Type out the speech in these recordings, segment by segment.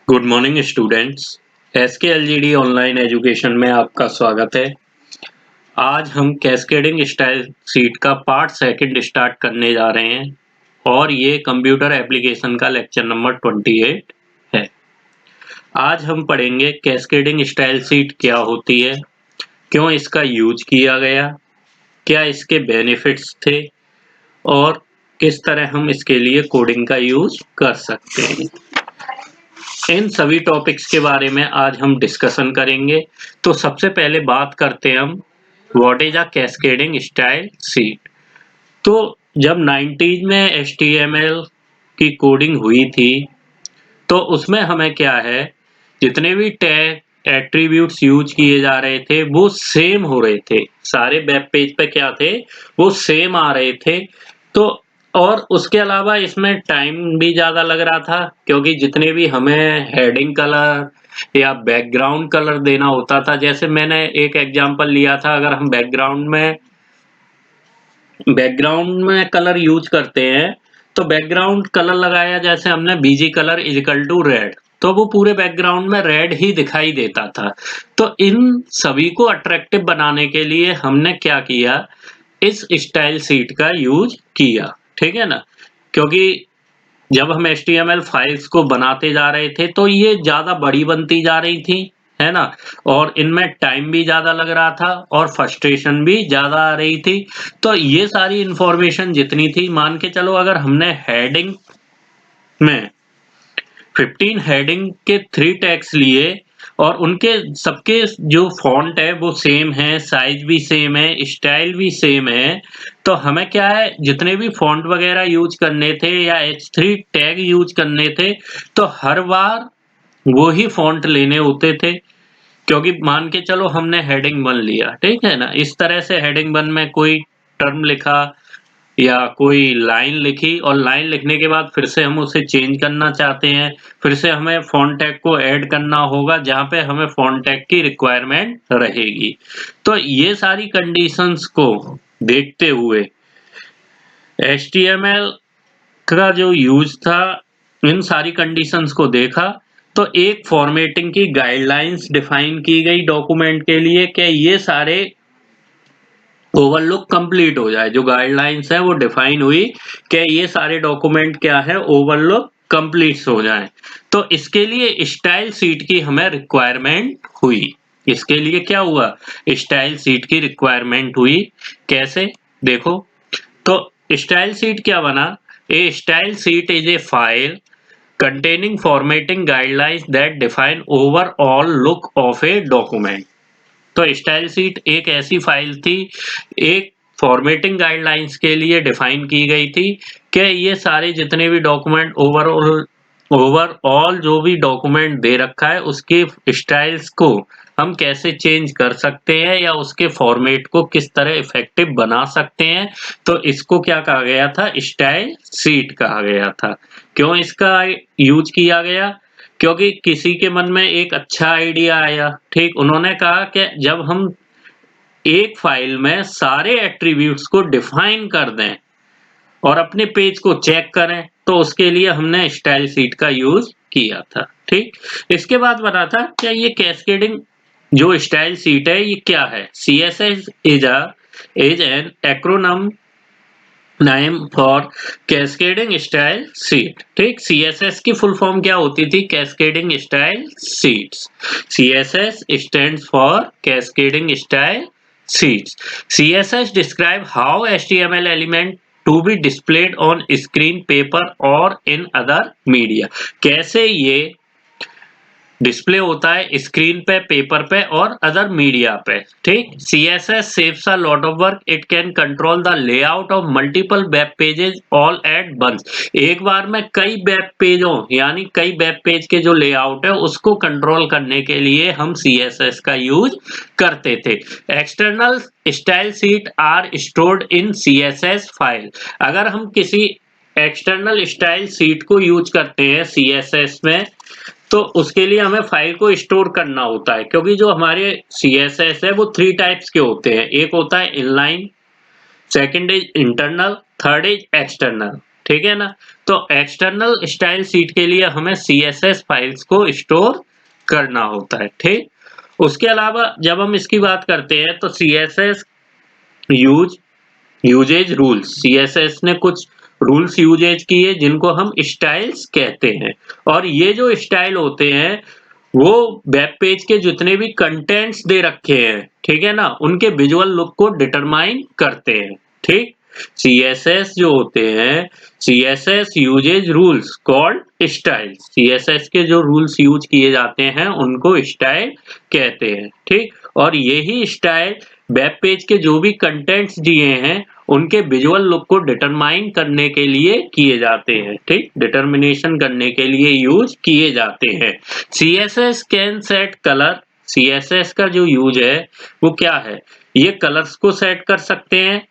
Good morning students. SKLGD online education में आपका स्वागत है। आज हम कैस्केडिंग स्टाइल सीट का पार्ट सेकंड स्टार्ट करने जा रहे हैं और ये कंप्यूटर एप्लीकेशन का लेक्चर नंबर 28 है। आज हम पढ़ेंगे कैस्केडिंग स्टाइल सीट क्या होती है, क्यों इसका यूज किया गया, क्या इसके बेनिफिट्स थे और किस तरह हम इसके लिए कोडिंग का यूज कर सकते हैं। इन सभी टॉपिक्स के बारे में आज हम डिस्कशन करेंगे। तो सबसे पहले बात करते हैं हम what is a cascading style seat. तो जब 90s में HTML की कोडिंग हुई थी तो उसमें हमें क्या है, जितने भी टैग एट्रीब्यूट्स यूज किए जा रहे थे वो सेम हो रहे थे। सारे वेब पेज पे क्या थे, वो सेम आ रहे थे। तो और उसके अलावा इसमें टाइम भी ज़्यादा लग रहा था, क्योंकि जितने भी हमें हेडिंग कलर या बैकग्राउंड कलर देना होता था, जैसे मैंने एक एग्जांपल लिया था, अगर हम बैकग्राउंड में कलर यूज करते हैं तो बैकग्राउंड कलर लगाया, जैसे हमने BG colour equal to red, तो वो पूरे बैकग्राउंड में रेड ही दिखाई देता था। तो इन सभी को अट्रैक्टिव बनाने के लिए हमने क्या किया, इस स्टाइल सीट का यूज किया। ठीक है ना, क्योंकि जब हम HTML फाइल्स को बनाते जा रहे थे तो ये ज़्यादा बड़ी बनती जा रही थी, है ना, और इनमें टाइम भी ज़्यादा लग रहा था और फ्रस्ट्रेशन भी ज़्यादा आ रही थी। तो ये सारी इंफॉर्मेशन जितनी थी, मान के चलो अगर हमने हेडिंग में 15 हेडिंग के 3 टैग्स लिए और उनके सबके जो फॉन्ट है वो सेम है, साइज भी सेम है, स्टाइल भी सेम है, तो हमें क्या है, जितने भी फॉन्ट वगैरह यूज करने थे या H3 टैग यूज करने थे तो हर बार वो ही फॉन्ट लेने होते थे। क्योंकि मान के चलो हमने हेडिंग 1 लिया, ठीक है ना, इस तरह से हेडिंग 1 में कोई टर्म लिखा या कोई लाइन लिखी और लाइन लिखने के बाद फिर से हम उसे चेंज करना चाहते हैं, फिर से हमें फॉन्ट टैग को ऐड करना होगा जहाँ पे हमें फॉन्ट टैग की रिक्वायरमेंट रहेगी। तो ये सारी कंडीशंस को देखते हुए HTML का जो यूज था, इन सारी कंडीशंस को देखा तो एक फॉर्मेटिंग की गाइडलाइंस डिफाइन की गई डॉक्यूमेंट के लिए कि ये सारे ओवरलुक कंप्लीट हो जाए। जो गाइडलाइंस है वो डिफाइन हुई कि ये सारे डॉक्यूमेंट क्या है, ओवरलुक कंप्लीट हो जाए। तो इसके लिए स्टाइल सीट की हमें रिक्वायरमेंट हुई। इसके लिए क्या हुआ, स्टाइल सीट की रिक्वायरमेंट हुई। कैसे, देखो, तो स्टाइल सीट क्या बना, a style sheet is a file containing formatting guidelines that define overall look of a document। तो स्टाइल सीट एक ऐसी फाइल थी, एक फॉर्मेटिंग गाइडलाइंस के लिए डिफाइन की गई थी कि ये सारे जितने भी डॉक्यूमेंट ओवरऑल जो भी डॉक्यूमेंट दे रखा है उसके स्टाइल्स को हम कैसे चेंज कर सकते हैं या उसके फॉर्मेट को किस तरह इफेक्टिव बना सकते हैं। तो इसको क्या कहा गया था, स्टाइल सीट कहा गया था। क्यों इसका यूज किया गया, क्योंकि किसी के मन में एक अच्छा आइडिया आया। ठीक, उन्होंने कहा कि जब हम एक फाइल में सारे एट्रीब्यूट्स को डिफाइन कर दें और अपने पेज को चेक करें, तो उसके लिए हमने स्टाइल सीट का यूज किया था। ठीक, इसके बाद बना था क्या, ये कैस्केडिंग जो स्टाइल सीट है ये क्या है। CSS इज एन एक्रोनम नाम फॉर कैस्केडिंग स्टाइल सीट। ठीक, CSS की फुल फॉर्म क्या होती थी, cascading style seats. CSS stands for cascading style seats. CSS describe how HTML element to be displayed on screen, paper or in other media। कैसे ये display होता है screen पे, पेपर पे और अदर मीडिया पे। ठीक, CSS saves a lot of work, it can control the layout of multiple web pages all at once। एक बार में कई वेब पेजों यानी कई वेब पेज के जो लेआउट है उसको कंट्रोल करने के लिए हम CSS का यूज करते थे। External style sheet are stored in CSS file. अगर हम किसी एक्सटर्नल स्टाइल सीट को यूज करते हैं CSS में तो उसके लिए हमें फाइल को स्टोर करना होता है, क्योंकि जो हमारे CSS है वो 3 टाइप्स के होते हैं। एक होता है inline, second is internal, third is external. ठीक है ना। तो एक्सटर्नल स्टाइल शीट के लिए हमें CSS फाइल्स को स्टोर करना होता है, ठीक। उसके अलावा जब हम इसकी बात करते हैं तो CSS यूजेज रूल्स, CSS ने कुछ रूल्स यूजेज किए जिनको हम स्टाइल्स कहते हैं। और ये जो स्टाइल होते हैं वो वेब पेज के जितने भी कंटेंट्स दे रखे हैं, ठीक है ना, उनके विजुअल लुक को डिटरमाइन करते हैं, ठीक। CSS जो होते हैं, CSS uses rules called style, CSS के जो रूल्स यूज किए जाते हैं उनको स्टाइल कहते हैं, ठीक। और यही स्टाइल वेब पेज के जो भी कंटेंट्स दिए हैं उनके विजुअल लुक को डिटरमाइन करने के लिए किए जाते हैं, ठीक, डिटर्मिनेशन करने के लिए यूज किए जाते हैं। CSS can set colour, CSS का जो यूज है वो क्या है, ये कलर्स को सेट कर सकते हैं,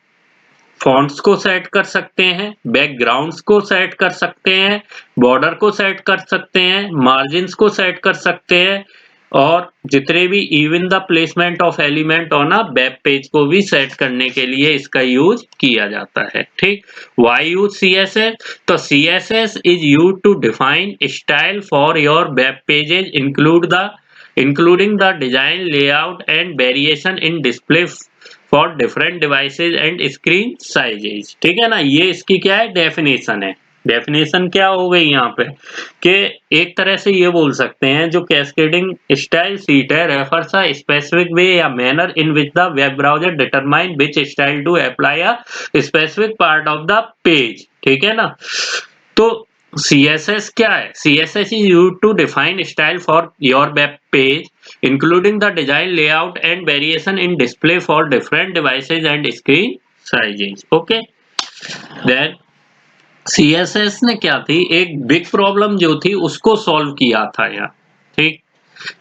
फॉन्ट्स को सेट कर सकते हैं, बैकग्राउंड्स को सेट कर सकते हैं, बॉर्डर को सेट कर सकते हैं, मार्जिन्स को सेट कर सकते हैं, और जितने भी even the placement of element on a web page को भी सेट करने के लिए इसका यूज किया जाता है, ठीक। Why use CSS? तो CSS is used to define style for your web pages including the design, layout and variation in display for different devices and screen sizes, ठीक है ना। ये इसकी क्या है, डेफिनेशन है। डेफिनेशन क्या हो गई यहाँ पे कि एक तरह से ये बोल सकते हैं जो कैस्केडिंग स्टाइल शीट है रेफर्स अ स्पेसिफिक वे या manner in which the web browser determine which style to apply a specific part of the page, ठीक है ना। तो CSS क्या है, CSS is used to define style for your web page including the design, layout and variation in display for different devices and screen sizes, okay। then CSS ने क्या थी, एक बिग प्रॉब्लम जो थी उसको सॉल्व किया था यहाँ, ठीक।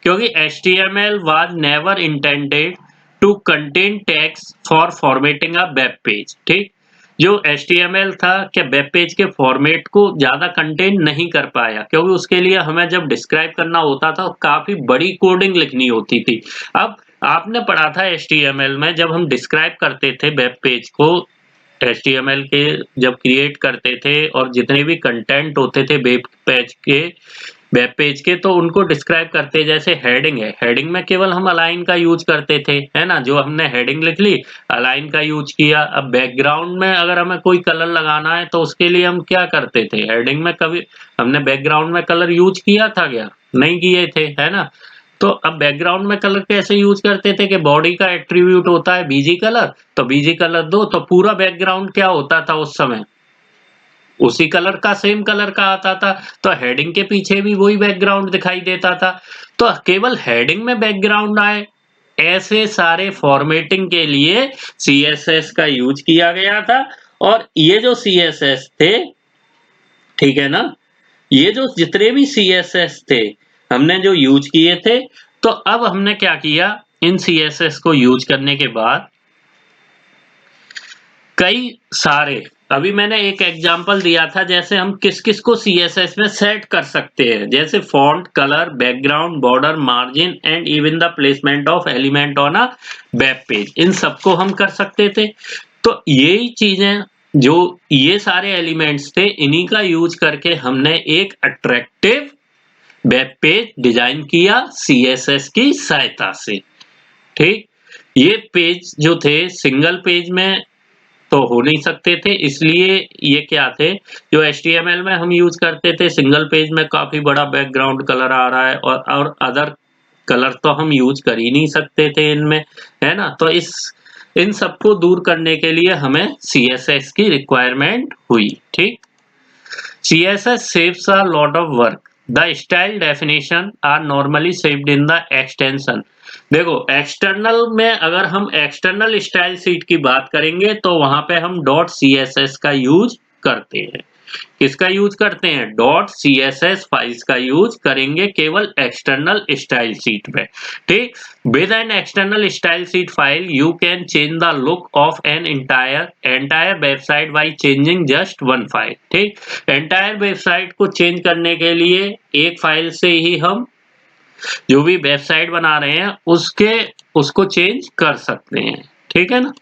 क्योंकि HTML was never intended to contain tags for formatting a web page, ठीक। जो HTML था क्या वेब पेज के फॉर्मेट को ज्यादा कंटेन नहीं कर पाया, क्योंकि उसके लिए हमें जब डिस्क्राइब करना होता था काफी बड़ी कोडिंग लिखनी होती थी। अब आपने पढ़ा था HTML में जब हम डिस्क्राइब करते थे वेब पेज को, HTML के जब क्रिएट करते थे और जितने भी कंटेंट होते थे वेब पेज के तो उनको डिस्क्राइब करते, जैसे हेडिंग है, हेडिंग में केवल हम अलाइन का यूज करते थे, है ना, जो हमने हेडिंग लिख ली अलाइन का यूज किया। अब बैकग्राउंड में अगर हमें कोई कलर लगाना है तो उसके लिए हम क्या करते थे, हेडिंग में कभी हमने बैकग्राउंड में कलर यूज किया था क्या, नहीं किए थे, है ना। तो अब बैकग्राउंड में कलर कैसे यूज करते थे कि बॉडी का एट्रीब्यूट होता है बीजी कलर, तो बीजी कलर दो तो पूरा बैकग्राउंड क्या होता था उस समय, उसी कलर का सेम कलर का आता था, तो हेडिंग के पीछे भी वही बैकग्राउंड दिखाई देता था। तो केवल हेडिंग में बैकग्राउंड आए ऐसे सारे फॉर्मेटिंग के लिए CSS का यूज किया गया था। और ये जो CSS थे, ठीक है ना, ये जो जितने भी CSS थे हमने जो यूज किए थे, तो अब हमने क्या किया, इन CSS को यूज करने के बाद कई सारे, अभी मैंने एक एग्जांपल दिया था जैसे हम किस किस को CSS में सेट कर सकते हैं, जैसे font, colour, background, border, margin and even the placement of element on a web page, इन सबको हम कर सकते थे। तो यही चीजें जो ये सारे एलिमेंट्स थे इन्हीं का यूज करके हमने एक अट्रैक्टिव वेब पेज डिजाइन किया CSS की सहायता से, ठीक। ये पेज जो थे सिंगल पेज में तो हो नहीं सकते थे, इसलिए ये क्या थे, जो HTML में हम यूज करते थे सिंगल पेज में काफी बड़ा बैकग्राउंड कलर आ रहा है और अदर कलर तो हम यूज कर ही नहीं सकते थे इनमें, है ना। तो इन सबको दूर करने के लिए हमें CSS की रिक्वायरमेंट हुई, ठीक। CSS saves a lot of work. The style definition are normally saved in the extension. देखो एक्सटर्नल में अगर हम एक्सटर्नल स्टाइल शीट की बात करेंगे तो वहां पे हम .css का यूज करते हैं। किसका यूज करते हैं, .css फाइल्स का यूज करेंगे केवल एक्सटर्नल स्टाइल शीट में, ठीक। With an external style sheet file you can change the look of an entire website by changing just one file, ठीक। एंटायर वेबसाइट को चेंज करने के लिए एक फाइल से ही हम जो भी वेबसाइट बना रहे हैं उसको चेंज कर सकते हैं, ठीक है ना।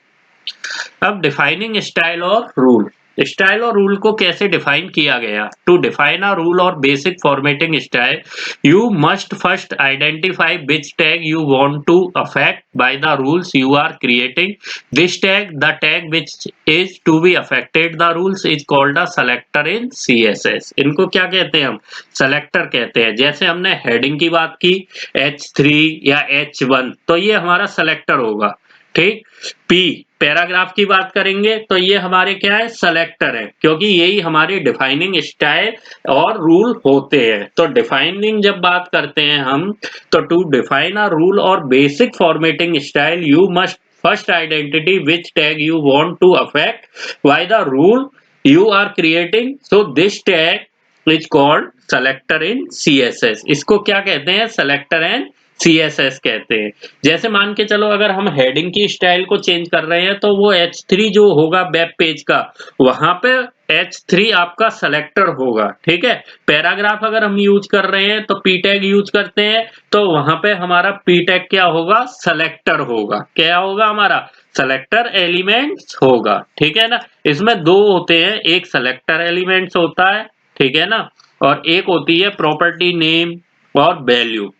अब डिफाइनिंग स्टाइल और रूल, स्टाइल और रूल को कैसे डिफाइन किया गया? टू डिफाइन अ रूल और basic formatting style, you must first identify which tag you want to affect by the rules you are creating. This tag, the tag which is to be affected the rules, is called a selector in CSS. इनको क्या कहते हैं हम? Selector कहते हैं। जैसे हमने heading की बात की H3 या H1, तो ये हमारा सेलेक्टर होगा, ठीक। पी पैराग्राफ की बात करेंगे तो ये हमारे क्या है? सेलेक्टर है, क्योंकि यही हमारी डिफाइनिंग स्टाइल और रूल होते हैं। तो डिफाइनिंग जब बात करते हैं हम, तो टू डिफाइन अ रूल और basic formatting style you must first identity which tag you want to affect by the rule you are creating. So this tag is called selector in CSS. इसको क्या कहते हैं? selector and CSS कहते हैं। जैसे मान के चलो अगर हम हेडिंग की स्टाइल को चेंज कर रहे हैं तो वो H3 जो होगा वेब पेज का, वहां पे H3 आपका सेलेक्टर होगा, ठीक है। पैराग्राफ अगर हम यूज कर रहे हैं तो P टैग यूज करते हैं, तो वहां पे हमारा P टैग क्या होगा? सेलेक्टर होगा। क्या होगा हमारा? सेलेक्टर एलिमेंट्स होगा, ठीक है ना। इसमें दो होते हैं, एक सेलेक्टर एलिमेंट्स होता है, ठीक है ना, और एक होती है प्रॉपर्टी नेम और वैल्यू।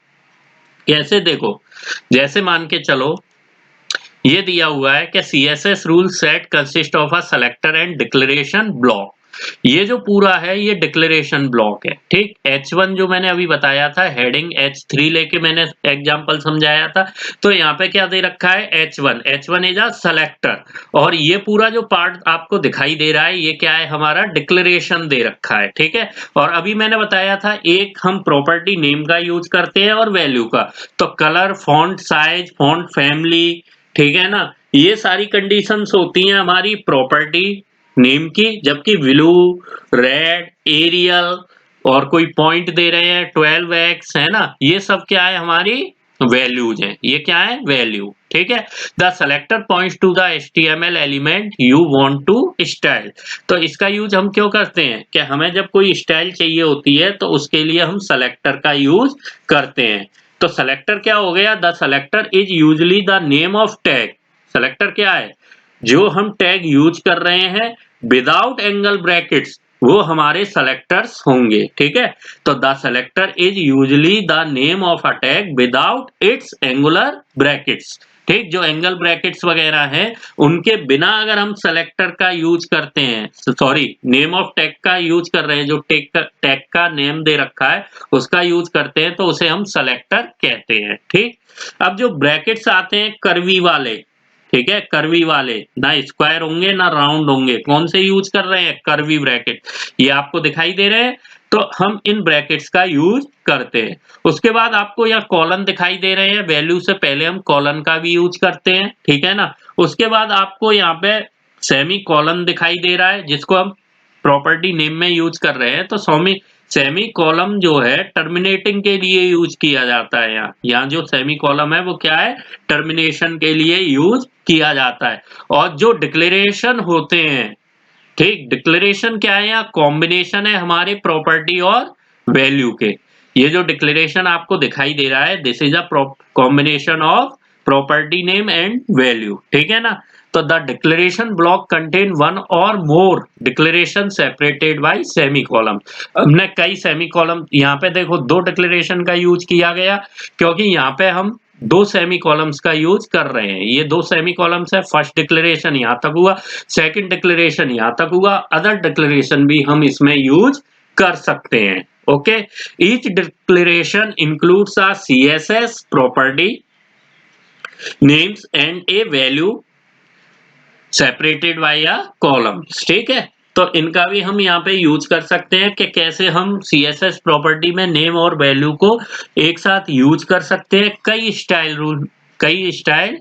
कैसे? देखो, जैसे मान के चलो ये दिया हुआ है कि CSS rule set consist of a selector and declaration block. ये जो पूरा है ये डिक्लेरेशन ब्लॉक है, ठीक। H1 जो मैंने अभी बताया था, हेडिंग H3 लेके मैंने एग्जांपल समझाया था, तो यहाँ पे क्या दे रखा है? H1 इज अ सेलेक्टर, और ये पूरा जो पार्ट आपको दिखाई दे रहा है ये क्या है? हमारा डिक्लेरेशन दे रखा है, ठीक है। और अभी मैंने बताया था एक हम प्रॉपर्टी नेम का यूज करते हैं और वैल्यू का। तो colour, font size, font family, ठीक है ना, ये सारी कंडीशंस होती हैं हमारी प्रॉपर्टी नेम की। जबकि ब्लू, रेड, एरियल और कोई पॉइंट दे रहे हैं 12x, है ना, ये सब क्या है? हमारी वैल्यूज हैं। ये क्या है? वैल्यू, ठीक है। The selector points to the HTML element you want to style. तो इसका यूज हम क्यों करते हैं? कि हमें जब कोई स्टाइल चाहिए होती है तो उसके लिए हम सेलेक्टर का यूज करते हैं। तो सेलेक्टर क्या हो गया? The selector is usually the name of tag. Selector क्या है? जो हम टैग यूज कर रहे हैं विदाउट एंगल ब्रैकेट्स, वो हमारे सेलेक्टर्स होंगे, ठीक है। तो the selector is usually the name of a tag without its angular brackets, ठीक। जो एंगल ब्रैकेट्स वगैरह हैं उनके बिना अगर हम सेलेक्टर का यूज करते हैं, सॉरी, नेम ऑफ टैग का यूज कर रहे हैं, जो टैग का नेम दे रखा है उसका यूज करते हैं, तो उसे हम सेलेक्टर कहते हैं, ठीक। अब जो ब्रैकेट्स आते हैं कर्वी वाले, ठीक है, कर्वी वाले, ना स्क्वायर होंगे ना राउंड होंगे, कौन से यूज कर रहे हैं? Curvy bracket. ये आपको दिखाई दे रहे हैं, तो हम इन ब्रैकेट्स का यूज करते हैं। उसके बाद आपको यहाँ कॉलन दिखाई दे रहे हैं, वैल्यू से पहले हम कॉलन का भी यूज करते हैं, ठीक है ना। उसके बाद आपको यहाँ पे सेमी कॉलन दिखाई दे रहा है, जिसको हम प्रॉपर्टी नेम में यूज कर रहे हैं। तो सेमी कॉलम जो है टर्मिनेटिंग के लिए यूज किया जाता है। यहाँ जो सेमी कॉलम है वो क्या है? टर्मिनेशन के लिए यूज किया जाता है। और जो डिक्लेरेशन होते हैं, ठीक, डिक्लेरेशन क्या है? यहाँ कॉम्बिनेशन है हमारे प्रॉपर्टी और वैल्यू के। ये जो डिक्लेरेशन आपको दिखाई दे रहा है, this is a combination of property name and value, ठीक है ना। तो the declaration block contain one or more declaration separated by semicolon. हमने कई सेमी कॉलम, यहाँ पे देखो दो डिक्लेरेशन का यूज किया गया, क्योंकि यहाँ पे हम दो सेमी कॉलम्स का यूज कर रहे हैं। ये दो सेमी कॉलम्स है, फर्स्ट डिक्लेरेशन यहाँ तक हुआ, सेकंड डिक्लेरेशन यहाँ तक हुआ, अदर डिक्लेरेशन भी हम इसमें यूज कर सकते हैं। Okay, each declaration includes a CSS property names and A value separated by a columns, ठीक है। तो इनका भी हम यहाँ पे यूज कर सकते हैं कि कैसे हम CSS प्रॉपर्टी में नेम और वैल्यू को एक साथ यूज कर सकते हैं कई स्टाइल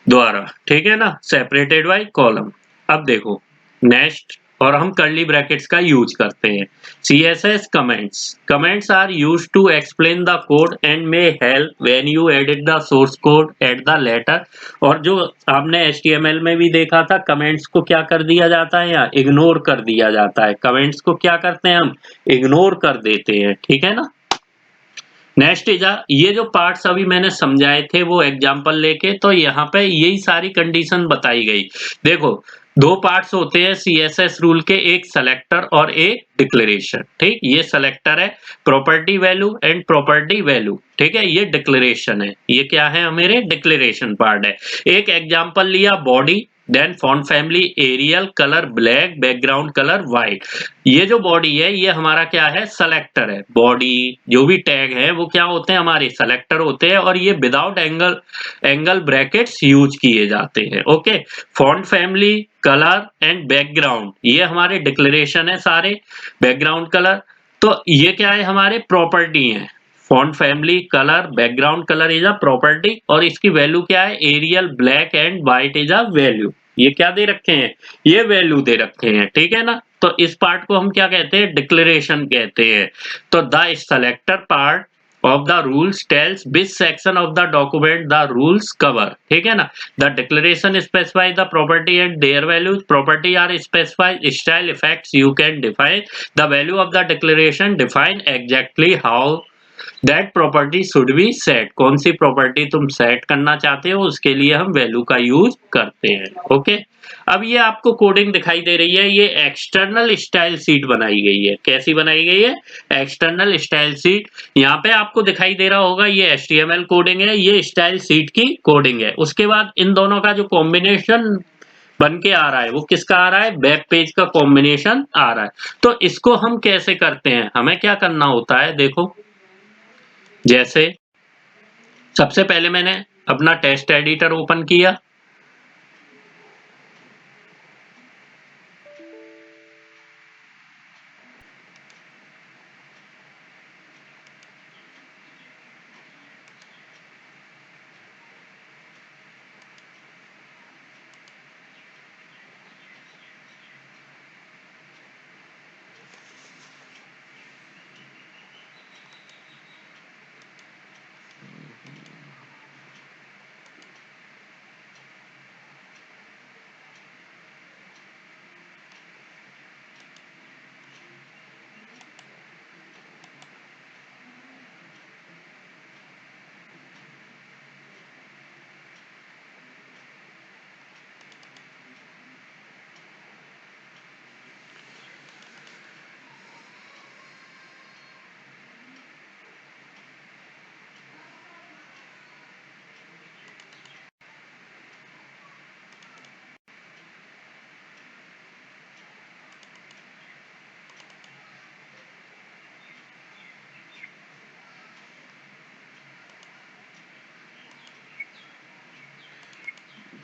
द्वारा, ठीक है ना, सेपरेटेड बाय कॉलम। अब देखो नेक्स्ट, और हम कर्ली ब्रैकेट्स का यूज करते हैं। CSS comments are used to explain the code and may help when you edit the source code at the later. और जो आपने HTML में भी देखा था, कमेंट्स को क्या कर दिया जाता है? यहाँ इग्नोर कर दिया जाता है। कमेंट्स को क्या करते हैं हम? इग्नोर कर देते हैं, ठीक है ना। नेक्स्ट इज ये जो पार्ट्स अभी मैंने समझाए थे वो एग्जांपल लेके, तो यहाँ पे यही सारी कंडीशन बताई गई। देखो, दो पार्ट्स होते हैं सीएसएस रूल के, एक सेलेक्टर और एक डिक्लेरेशन। ठीक, ये सेलेक्टर है property value and property value. ठीक है, ये डिक्लेरेशन है, ये क्या है मेरे डिक्लेरेशन पार्ट है। एक एग्जांपल लिया body, then font family Arial, colour black, background colour white. ये जो बॉडी है ये हमारा क्या है सेलेक्टर है। बॉडी जो भी टैग है वो क्या होते हैं हमारे सेलेक्टर होते हैं, और ये विदाउट एंगल ब्रैकेट्स यूज किए जाते हैं। Okay, font family, colour and background ये हमारे डिक्लेरेशन है सारे। बैकग्राउंड कलर, तो ये क्या है हमारे प्रॉपर्टी है। Font family, colour, background colour is a property, और इसकी वैल्यू क्या है Arial, black and white is a value. ये क्या दे रखे हैं, ये वैल्यू दे रखे हैं। ठीक है ना, तो इस पार्ट को हम क्या कहते हैं डिक्लेरेशन कहते हैं। तो the selector part of the rules tells which section of the document the rules cover। ठीक है ना, the declaration specify the property and their values। property are specified style effects you can define। the value of the declaration define exactly how that property should be set। कौन सी property तुम set करना चाहते हो उसके लिए हम value का use करते हैं। ओके, अब ये आपको कोडिंग दिखाई दे रही है, ये एक्सटर्नल स्टाइल शीट बनाई गई है। कैसी बनाई गई है, एक्सटर्नल स्टाइल शीट। यहाँ पे आपको दिखाई दे रहा होगा ये HTML कोडिंग है, ये स्टाइल शीट की कोडिंग है। उसके बाद इन दोनों का जो कॉम्बिनेशन बन के आ रहा है वो किसका आ रहा है, वेब पेज का कॉम्बिनेशन आ रहा है। तो इसको हम कैसे करते हैं, हमें क्या करना होता है देखो, जैसे सबसे पहले मैंने अपना टेक्स्ट एडिटर ओपन किया।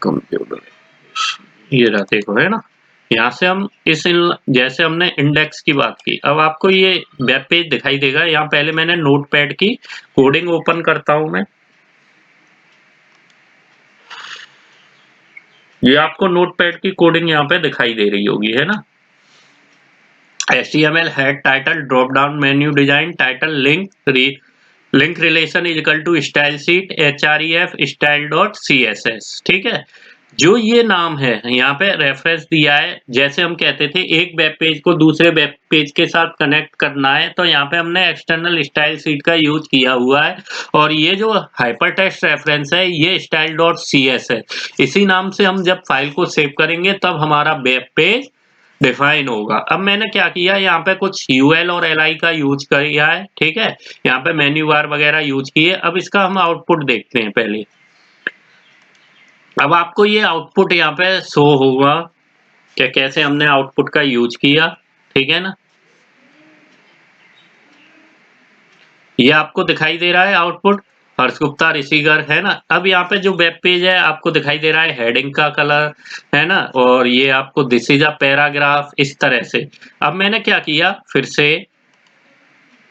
कंप्यूटर, ये रहा देखो है ना, यहाँ से हम जैसे हमने इंडेक्स की बात की, अब आपको ये वेब पेज दिखाई देगा। यहाँ पहले मैंने नोटपैड की कोडिंग ओपन करता हूं मैं। ये आपको नोटपैड की कोडिंग यहाँ पे दिखाई दे रही होगी है ना। HTML head title drop down menu design title link relation is equal to style sheet href style dot css। ठीक है, जो ये नाम है यहाँ पे रेफरेंस दिया है, जैसे हम कहते थे एक वेब पेज को दूसरे वेब पेज के साथ कनेक्ट करना है, तो यहाँ पे हमने एक्सटर्नल स्टाइल शीट का यूज किया हुआ है। और ये जो हाइपरटेक्स्ट रेफरेंस है ये स्टाइल डॉट cs है। इसी नाम से हम जब फाइल को सेव करेंगे तब हमारा वेब पेज डिफाइन होगा। अब मैंने क्या किया, यहाँ पे कुछ यूएल और एलआई का यूज किया है। ठीक है, यहाँ पे मेन्यू बार वगैरह यूज किए। अब इसका हम आउटपुट देखते हैं पहले। अब आपको ये आउटपुट यहाँ पे शो होगा कि कैसे हमने आउटपुट का यूज किया। ठीक है ना, ये आपको दिखाई दे रहा है आउटपुट, हर्ष गुप्ता ऋषिगर है ना। अब यहाँ पे जो वेब पेज है आपको दिखाई दे रहा है हेडिंग का कलर है ना, और ये आपको दिस इज अ पैराग्राफ इस तरह से। अब मैंने क्या किया, फिर से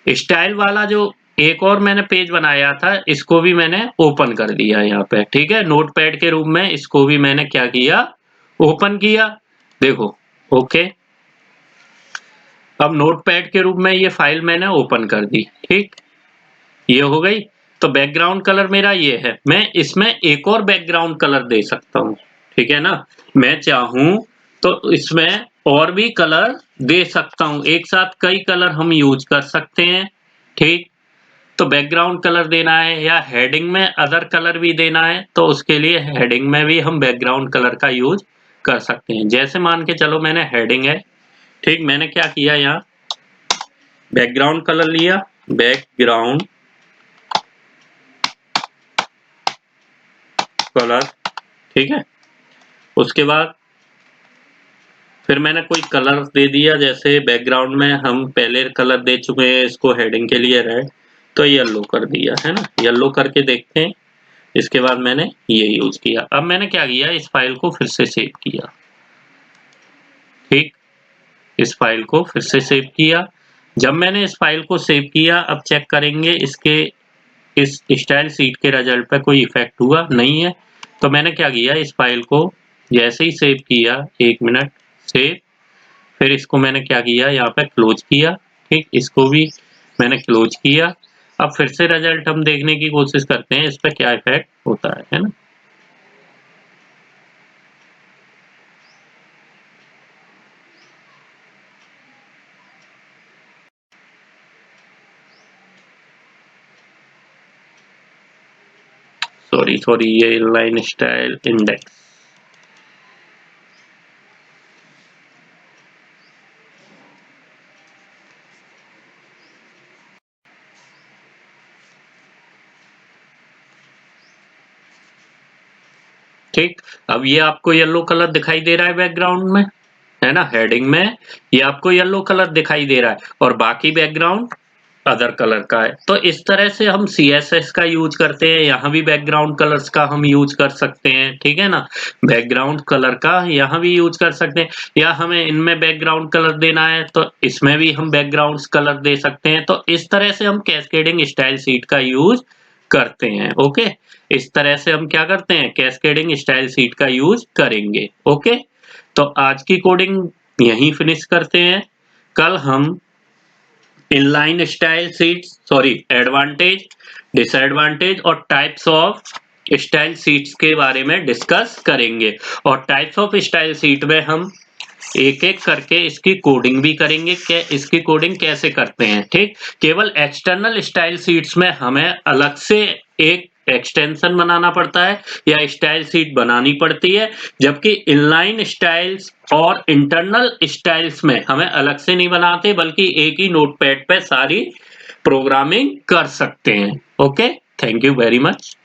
स्टाइल वाला जो एक और मैंने पेज बनाया था इसको भी मैंने ओपन कर दिया यहाँ पे। ठीक है, नोटपैड के रूप में इसको भी मैंने क्या किया, ओपन किया। देखो, ओके, अब नोटपैड के रूप में ये फाइल मैंने ओपन कर दी। ठीक, ये हो गई। तो बैकग्राउंड कलर मेरा ये है, मैं इसमें एक और बैकग्राउंड कलर दे सकता हूँ। ठीक है ना, मैं चाहूं तो इसमें और भी कलर दे सकता हूँ, एक साथ कई कलर हम यूज कर सकते हैं। ठीक, तो बैकग्राउंड कलर देना है या हेडिंग में अदर कलर भी देना है तो उसके लिए हेडिंग में भी हम बैकग्राउंड कलर का यूज कर सकते हैं। जैसे मान के चलो मैंने हेडिंग है, ठीक, मैंने क्या किया यहाँ बैकग्राउंड कलर लिया, बैकग्राउंड कलर, ठीक है। उसके बाद फिर मैंने कोई कलर दे दिया, जैसे बैकग्राउंड में हम पहले कलर दे चुके हैं इसको हेडिंग के लिए रेड, तो येलो कर दिया है ना, येलो करके देखते हैं। इसके बाद मैंने ये यूज किया। अब मैंने क्या किया, इस फाइल को फिर से सेव किया, ठीक, इस फाइल को फिर से सेव किया। जब मैंने इस फाइल को सेव किया, अब चेक करेंगे इसके इस स्टाइल शीट के रिजल्ट पे कोई इफेक्ट हुआ नहीं है। तो मैंने क्या किया, इस फाइल को जैसे ही सेव किया, 1 मिनट सेव, फिर इसको मैंने क्या किया, यहाँ पे क्लोज किया, ठीक, इसको भी मैंने क्लोज किया। अब फिर से रिजल्ट हम देखने की कोशिश करते हैं, इस पे क्या इफेक्ट होता है ना। सॉरी ये इनलाइन स्टाइल इंडेक्स, ठीक। अब ये आपको येलो कलर दिखाई दे रहा है बैकग्राउंड में, है ना, हेडिंग में ये आपको येलो कलर दिखाई दे रहा है और बाकी बैकग्राउंड अदर कलर का है। तो इस तरह से हम CSS का यूज करते हैं, यहाँ भी बैकग्राउंड कलर्स का हम यूज कर सकते हैं, ठीक है ना, बैकग्राउंड कलर का यहाँ भी यूज कर सकते हैं, या हमें इनमें बैकग्राउंड कलर देना है तो इसमें भी हम बैकग्राउंड कलर दे सकते हैं। तो इस तरह से हम कैस्केडिंग स्टाइल शीट का यूज करते हैं। ओके, इस तरह से हम क्या करते हैं, कैस्केडिंग स्टाइल शीट का यूज करेंगे। ओके, तो आज की कोडिंग यहीं फिनिश करते हैं। कल हम inline style sheets, sorry advantage, disadvantage और टाइप्स ऑफ स्टाइल शीट्स के बारे में डिस्कस करेंगे। और टाइप्स ऑफ स्टाइल शीट में हम एक एक करके इसकी कोडिंग भी करेंगे कि इसकी कोडिंग कैसे करते हैं, ठीक। केवल एक्सटर्नल स्टाइल शीट्स में हमें अलग से एक एक्सटेंशन बनाना पड़ता है या स्टाइल शीट बनानी पड़ती है, जबकि इनलाइन स्टाइल्स और इंटरनल स्टाइल्स में हमें अलग से नहीं बनाते, बल्कि एक ही नोटपैड पे सारी प्रोग्रामिंग कर सकते हैं। Okay, thank you very much.